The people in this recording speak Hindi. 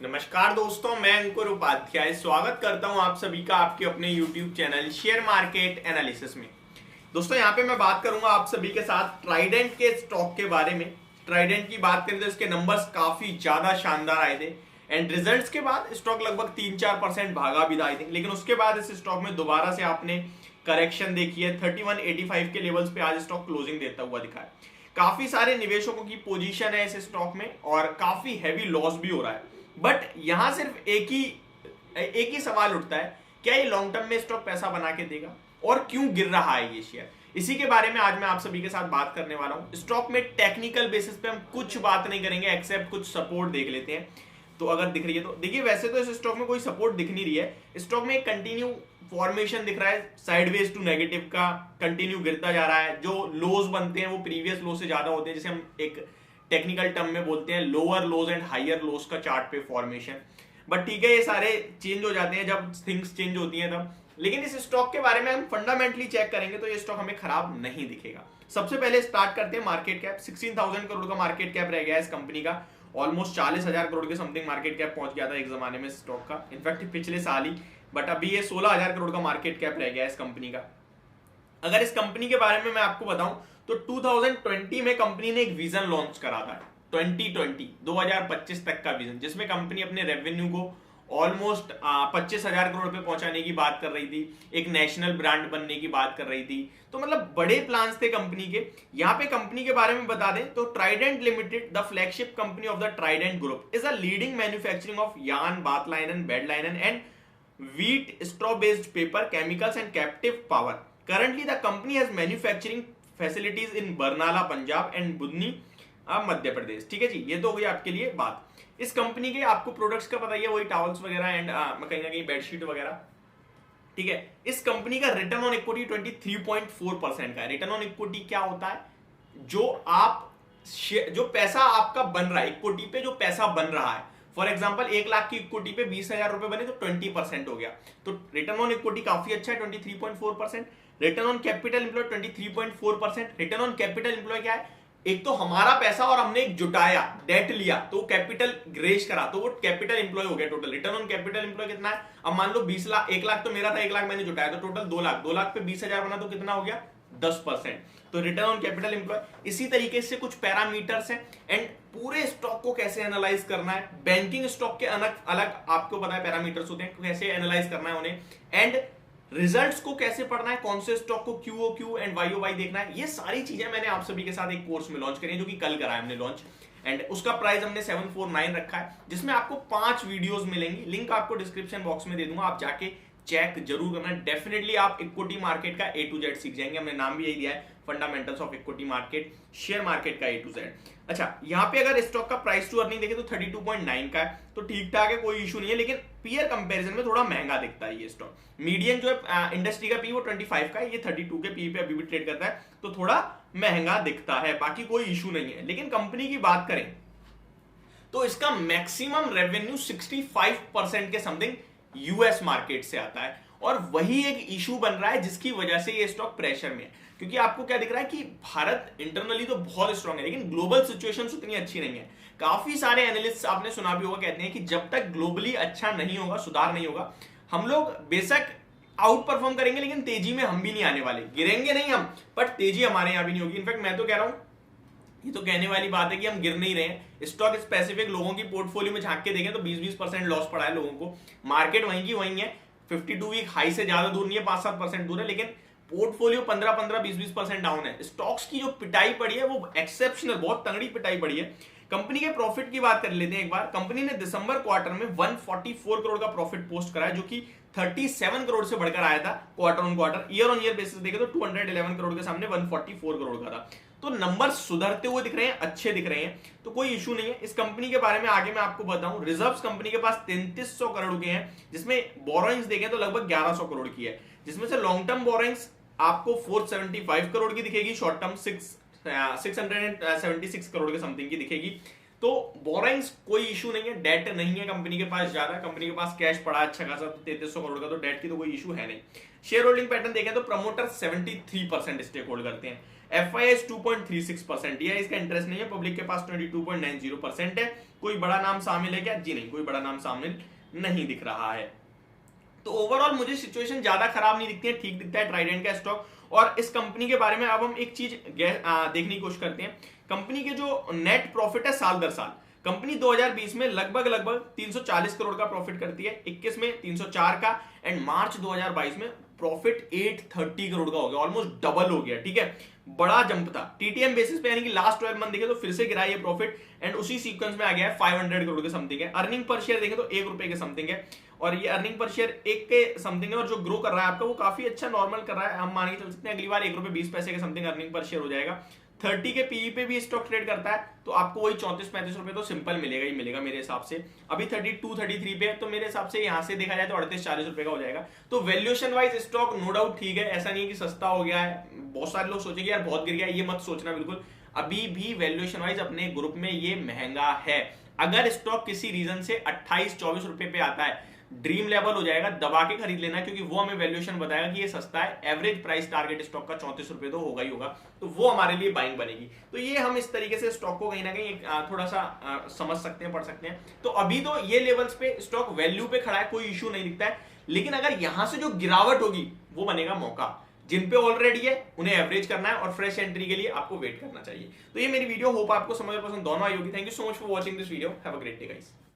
नमस्कार दोस्तों, मैं अंकुर उपाध्याय स्वागत करता हूं आप सभी का आपके अपने YouTube channel share market analysis में। दोस्तों, यहां पे मैं बात करूंगा आप सभी के साथ ट्राइडेंट के स्टॉक के बारे में। ट्राइडेंट की बात करें तो इसके नंबर्स काफी ज्यादा शानदार आए थे एंड रिजल्ट्स के बाद स्टॉक लगभग 3-4% भागा भी था आई थिंक, लेकिन उसके बाद इस स्टॉक में दोबारा से आपने करेक्शन देखी है। 3185 के लेवल्स पे आज स्टॉक क्लोजिंग देता हुआ दिखा है। काफी सारे निवेशकों की पोजीशन है इस स्टॉक में और काफी हैवी लॉस भी हो रहा है। बट यहां सिर्फ एक ही सवाल उठता है, क्या ये लॉन्ग टर्म में स्टॉक पैसा बना के देगा और क्यों गिर रहा है ये शेयर? इसी के बारे में आज मैं आप सभी के साथ बात करने वाला हूं। स्टॉक में टेक्निकल बेसिस पे हम कुछ बात नहीं करेंगे एक्सेप्ट कुछ सपोर्ट देख लेते हैं। तो अगर दिख रही है तो देखिए, वैसे तो इस स्टॉक में कोई सपोर्ट दिख नहीं रही है। स्टॉक में एक कंटिन्यू फॉर्मेशन दिख रहा है साइडवेज टू नेगेटिव का, कंटिन्यू गिरता जा रहा है। जो लोज बनते हैं वो प्रीवियस लो से ज्यादा होते हैं, जिसे हम एक टेक्निकल टर्म में बोलते हैं lower lows and higher lows का चार्ट पे फॉर्मेशन। बट ठीक है, ये सारे चेंज हो जाते हैं जब थिंग्स चेंज होती हैं तब। लेकिन इस स्टॉक के बारे में हम फंडामेंटली चेक करेंगे तो ये स्टॉक हमें खराब नहीं दिखेगा। सबसे पहले स्टार्ट करते हैं मार्केट कैप। 16,000 करोड़ का मार्केट कैप रह गया इस कंपनी का। ऑलमोस्ट 40,000 करोड़ के समथिंग मार्केट कैप पहुंच गया था एक जमाने में स्टॉक का, इनफैक्ट पिछले साल ही। बट अभी ये 16,000 करोड़ का मार्केट कैप रह गया इस कंपनी का। अगर इस कंपनी के बारे में मैं आपको बताऊं तो 2020 में कंपनी ने एक विजन लॉन्च करा था। 2025 तक का विजन, जिसमें कंपनी अपने रेवेन्यू को ऑलमोस्ट 25,000 करोड़ पे पहुंचाने की बात कर रही थी, एक नेशनल ब्रांड बनने की बात कर रही थी। तो मतलब बड़े प्लान्स थे कंपनी के। यहां पे कंपनी के बारे में बता दें तो Trident limited, the flagship company of the Trident group, is a leading manufacturing of yarn, bath linen, bed linen and wheat straw based paper, chemicals and captive power. Currently the company has manufacturing facilities in Barnala Punjab and Budhni Madhya Pradesh. ठीक है जी, ये तो हो गई आपके लिए बात। इस कंपनी के आपको प्रोडक्ट्स का पता ही है, वही टॉवल्स वगैरह एंड कहीं ना कहीं बेडशीट वगैरह। ठीक है, इस कंपनी का रिटर्न ऑन इक्विटी 23.4% का है। रिटर्न ऑन इक्विटी क्या होता है? जो पैसा आपका बन रहा है इक्विटी पे, जो पैसा बन रहा है, फॉर एग्जाम्पल 1 लाख की इक्विटी पे 20,000 रुपए बने तो 20% हो गया। तो रिटर्न ऑन इक्विटी काफी अच्छा है, 23.4%। Return on capital employ 23.4%। Return on capital employ क्या है? एक तो हमारा पैसा और हमने एक जुटाया, डेट लिया, तो कैपिटल ग्रेज करा, तो वो कैपिटल एम्प्लॉय हो गया total. Return on capital employ कितना है? अब मान लो 20 लाख, 1 लाख तो मेरा था, 1 लाख मैंने जुटाया, तो टोटल 2 लाख। 2 लाख पे 20,000 बना तो कितना हो गया? 10%। तो रिटर्न ऑन कैपिटल एम्प्लॉय। इसी तरीके से कुछ पैरामीटर्स हैं एंड पूरे स्टॉक को कैसे एनालाइज करना है। बैंकिंग स्टॉक के अलग अलग आपको पता है पैरामीटर्स होते हैं, कैसे एनालाइज करना है उन्हें, एंड रिजल्ट्स को कैसे पढ़ना है, कौन से स्टॉक को QOQ एंड YOY देखना है। ये सारी चीजें मैंने आप सभी के साथ एक कोर्स में लॉन्च करी है, जो कि कल करा है हमने लॉन्च, एंड उसका प्राइस हमने 749 रखा है, जिसमें आपको 5 वीडियोस मिलेंगी। लिंक आपको डिस्क्रिप्शन बॉक्स में दे दूंगा, आप जाके चेक जरूर करना। डेफिनेटली आप इक्विटी मार्केट का A to Z सीख जाएंगे। हमने नाम भी यही दिया है, fundamentals of equity market, share market का A to Z। अच्छा, यहाँ पे अगर स्टॉक का प्राइस टू अर्निंग देखें तो 32.9 का है, तो ठीक ठाक है, कोई इशू नहीं है। लेकिन पीयर कंपैरिजन में थोड़ा महंगा दिखता है ये स्टॉक। मीडियन जो है इंडस्ट्री का पी वो 25 का है, ये 32 के पी पे अभी भी ट्रेड करता है, तो थोड़ा महंगा दिखता है। बाकी कोई इशू नहीं है। लेकिन कंपनी की बात करें तो इसका मैक्सिमम रेवेन्यू 65% के समथिंग यूएस मार्केट से आता है, और वही एक इशू बन रहा है जिसकी वजह से ये स्टॉक प्रेशर में है। क्योंकि आपको क्या दिख रहा है कि भारत इंटरनली तो बहुत स्ट्रांग है, लेकिन ग्लोबल सिचुएशन उतनी अच्छी नहीं है। काफी सारे एनालिस्ट आपने सुना भी होगा, कहते हैं कि जब तक ग्लोबली अच्छा नहीं होगा, सुधार नहीं होगा, हम लोग बेशक आउट परफॉर्म करेंगे लेकिन तेजी में हम भी नहीं आने वाले। गिरेंगे नहीं हम, बट तेजी हमारे यहां भी नहीं होगी। इनफैक्ट मैं तो कह रहा हूं, ये तो कहने वाली बात है कि हम गिर नहीं रहे हैं। स्टॉक स्पेसिफिक लोगों की पोर्टफोलियो में झांक के देखें तो 20-20% लॉस पड़ा है लोगों को। मार्केट वहीं की वहीं है, 52 वीक हाई से ज्यादा दूर नहीं है, 5-7% दूर है, लेकिन पोर्टफोलियो 15-15, 20-20% डाउन है। स्टॉक्स की जो पिटाई पड़ी है वो एक्सेप्शनल, बहुत तगड़ी पिटाई पड़ी है। कंपनी के प्रॉफिट की बात कर लेते हैं एक बार। कंपनी ने दिसंबर क्वार्टर में 144 करोड़ का प्रॉफिट पोस्ट करा है, जो कि 37 करोड़ से बढ़कर आया था quarter on quarter. Year on year basis देखें तो 211 करोड़ के सामने 144 करोड़ का था। तो नंबर सुधरते हुए दिख रहे हैं, अच्छे दिख रहे हैं, तो कोई इशू नहीं है। इस कंपनी के बारे में आगे मैं आपको बताऊं। रिजर्व्स कंपनी के पास 3300 करोड़ के हैं, जिसमें बोरोइंग्स देखें तो लगभग 1100 करोड़ की है, जिसमें से लॉन्ग टर्म बोरोइंग्स आपको 475 करोड़ की दिखेगी, शॉर्ट टर्म 676 करोड़ के समथिंग की दिखेगी। तो बोरोइंग्स कोई इशू नहीं है, डेट नहीं है कंपनी के पास ज्यादा। कंपनी के पास कैश पड़ा अच्छा खासा, तो 3300 करोड़ का, तो डेट की तो कोई इशू है नहीं। शेयर होल्डिंग पैटर्न देखें तो प्रमोटर 73% स्टेक होल्ड करते हैं FIS 2.36% है, इसका इंटरेस्ट नहीं है। पब्लिक के पास 22.90% है। कोई बड़ा नाम शामिल है क्या? जी नहीं, कोई बड़ा नाम शामिल नहीं दिख रहा है। तो ओवरऑल मुझे सिचुएशन ज्यादा खराब नहीं दिखती है, ठीक दिखता है ट्राइडेंट का स्टॉक। और इस कंपनी के बारे में अब हम एक चीज देखने की कोशिश करते हैं। कंपनी के जो नेट प्रॉफिट है साल दर साल, कंपनी 2020 में लगभग 340 करोड़ का प्रॉफिट करती है, 21 में 304 का, एंड मार्च 2022 में प्रॉफिट 830 करोड़ का हो गया, ऑलमोस्ट डबल हो गया। ठीक है, बड़ा जंप था। टीटीएम बेसिस पे यानी कि लास्ट 12 मंथ देखे तो फिर से गिरा ये प्रॉफिट, एंड उसी सीक्वेंस में आ गया है 500 करोड़ के समथिंग है। अर्निंग पर शेयर देखें तो 1 रुपए के समथिंग है, और ये अर्निंग पर शेयर 1 के समथिंग है, और जो ग्रो कर रहा है आपका वो काफी अच्छा नॉर्मल कर रहा है। हम मान के चल सकते हैं अगली बार 1 रुपए 20 पैसे के समथिंग अर्निंग पर शेयर हो जाएगा। 30 के पीई पे भी स्टॉक ट्रेड करता है, तो आपको वही 34-35 रुपए तो सिंपल मिलेगा ही मिलेगा मेरे हिसाब से। अभी 32-33 पे है, तो मेरे हिसाब से यहां से देखा जाए तो 38-40 रुपए का हो जाएगा। तो valuation wise stock no doubt ठीक है, ऐसा नहीं है कि सस्ता हो गया है। बहुत सारे लोग सोचेंगे यार बहुत गिर गया, ये मत सोचना बिल्कुल। अभी भी वैल्यूएशन वाइज अपने ग्रुप में ये महंगा है। अगर स्टॉक किसी रीजन से 28-24 रुपए पे आता है, ड्रीम लेवल हो जाएगा, दबा के खरीद लेना, क्योंकि वो हमें वैल्यूएशन बताएगा कि ये सस्ता है। एवरेज प्राइस टारगेट स्टॉक का 34 रुपए तो होगा ही होगा, तो वो हमारे लिए बाइंग बनेगी। तो ये हम इस तरीके से स्टॉक को कहीं ना कहीं थोड़ा सा समझ सकते हैं, पढ़ सकते हैं। तो अभी तो ये लेवल्स पे स्टॉक वैल्यू पे खड़ा है, कोई इश्यू नहीं दिखता है। लेकिन अगर यहां से जो गिरावट होगी वो बनेगा मौका। जिन पे ऑलरेडी है उन्हें एवरेज करना है, और फ्रेश एंट्री के लिए आपको वेट करना चाहिए। तो ये मेरी वीडियो, होप आपको समझ पसंद दोनों आई होगी। Thank you so much for watching this video. Have a great day guys.